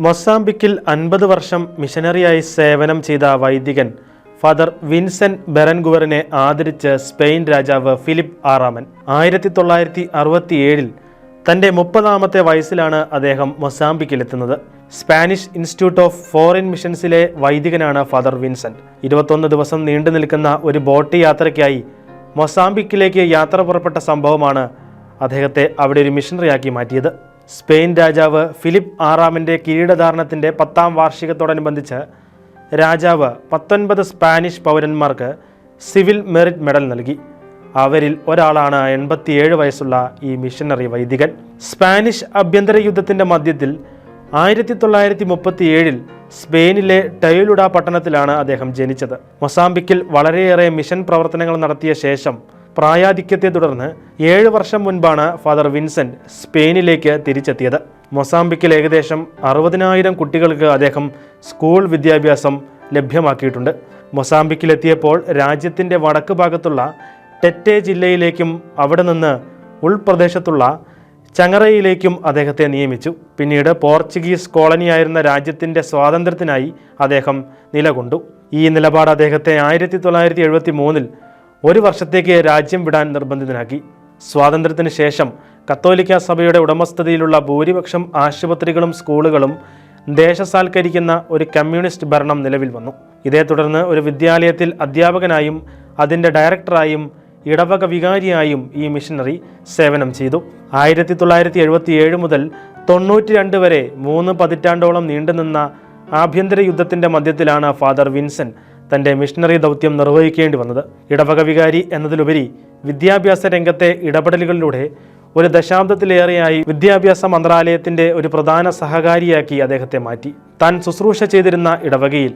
മൊസാംബിക്കിൽ 50 വർഷം മിഷനറിയായി സേവനം ചെയ്ത വൈദികൻ ഫാദർ വിൻസെന്റ് ബെറൻഗുവറിനെ ആദരിച്ച് സ്പെയിൻ രാജാവ് ഫിലിപ്പ് ആറാമൻ 1967 തൻ്റെ 30ാമത്തെ വയസ്സിലാണ് അദ്ദേഹം മൊസാംബിക്കിലെത്തുന്നത്. സ്പാനിഷ് ഇൻസ്റ്റിറ്റ്യൂട്ട് ഓഫ് ഫോറിൻ മിഷൻസിലെ വൈദികനാണ് ഫാദർ വിൻസെന്റ്. 21 ദിവസം നീണ്ടു നിൽക്കുന്ന ഒരു ബോട്ട് യാത്രയ്ക്കായി മൊസാംബിക്കിലേക്ക് യാത്ര പുറപ്പെട്ട സംഭവമാണ് അദ്ദേഹത്തെ അവിടെ ഒരു മിഷണറിയാക്കി മാറ്റിയത്. സ്പെയിൻ രാജാവ് ഫിലിപ്പ് ആറാമൻ്റെ കിരീടധാരണത്തിൻ്റെ 10ാം വാർഷികത്തോടനുബന്ധിച്ച് രാജാവ് 19 സ്പാനിഷ് പൗരന്മാർക്ക് സിവിൽ മെറിറ്റ് മെഡൽ നൽകി. അവരിൽ ഒരാളാണ് 87 വയസ്സുള്ള ഈ മിഷണറി വൈദികൻ. സ്പാനിഷ് ആഭ്യന്തര യുദ്ധത്തിൻ്റെ മധ്യത്തിൽ 1937 സ്പെയിനിലെ ടയൊലുഡ പട്ടണത്തിലാണ് അദ്ദേഹം ജനിച്ചത്. മൊസാംബിക്കിൽ വളരെയേറെ മിഷൻ പ്രവർത്തനങ്ങൾ നടത്തിയ ശേഷം പ്രായാധിക്യത്തെ തുടർന്ന് 7 വർഷം മുൻപാണ് ഫാദർ വിൻസെന്റ് സ്പെയിനിലേക്ക് തിരിച്ചെത്തിയത്. മൊസാംബിക്കിൽ ഏകദേശം 60,000 കുട്ടികൾക്ക് അദ്ദേഹം സ്കൂൾ വിദ്യാഭ്യാസം ലഭ്യമാക്കിയിട്ടുണ്ട്. മൊസാംബിക്കിലെത്തിയപ്പോൾ രാജ്യത്തിൻ്റെ വടക്ക് ഭാഗത്തുള്ള ടെറ്റെ ജില്ലയിലേക്കും അവിടെ നിന്ന് ഉൾപ്രദേശത്തുള്ള ചങ്ങറയിലേക്കും അദ്ദേഹത്തെ നിയമിച്ചു. പിന്നീട് പോർച്ചുഗീസ് കോളനിയായിരുന്ന രാജ്യത്തിൻ്റെ സ്വാതന്ത്ര്യത്തിനായി അദ്ദേഹം നിലകൊണ്ടു. ഈ നിലപാട് അദ്ദേഹത്തെ 1973 1 വർഷത്തേക്ക് രാജ്യം വിടാൻ നിർബന്ധിതനാക്കി. സ്വാതന്ത്ര്യത്തിന് ശേഷം കത്തോലിക്ക സഭയുടെ ഉടമസ്ഥതയിലുള്ള ഭൂരിപക്ഷം ആശുപത്രികളും സ്കൂളുകളും ദേശസാൽക്കരിക്കുന്ന ഒരു കമ്മ്യൂണിസ്റ്റ് ഭരണം നിലവിൽ വന്നു. ഇതേ തുടർന്ന് ഒരു വിദ്യാലയത്തിൽ അധ്യാപകനായും അതിൻ്റെ ഡയറക്ടറായും ഇടവക വികാരിയായും ഈ മിഷണറി സേവനം ചെയ്തു. 1977 മുതൽ 92 വരെ 3 പതിറ്റാണ്ടോളം നീണ്ടുനിന്ന ആഭ്യന്തര യുദ്ധത്തിൻ്റെ മധ്യത്തിലാണ് ഫാദർ വിൻസെന്റ് തൻ്റെ മിഷണറി ദൗത്യം നിർവഹിക്കേണ്ടി വന്നത്. ഇടവക വികാരി എന്നതിലുപരി വിദ്യാഭ്യാസ രംഗത്തെ ഇടപെടലുകളിലൂടെ 1 ദശാബ്ദത്തിലേറെയായി വിദ്യാഭ്യാസ മന്ത്രാലയത്തിൻ്റെ ഒരു പ്രധാന സഹകാരിയാക്കി അദ്ദേഹത്തെ മാറ്റി. താൻ ശുശ്രൂഷ ചെയ്തിരുന്ന ഇടവകയിൽ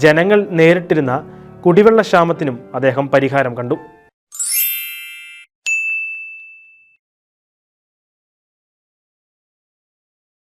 ജനങ്ങൾ നേരിട്ടിരുന്ന കുടിവെള്ള ക്ഷാമത്തിനും അദ്ദേഹം പരിഹാരം കണ്ടു.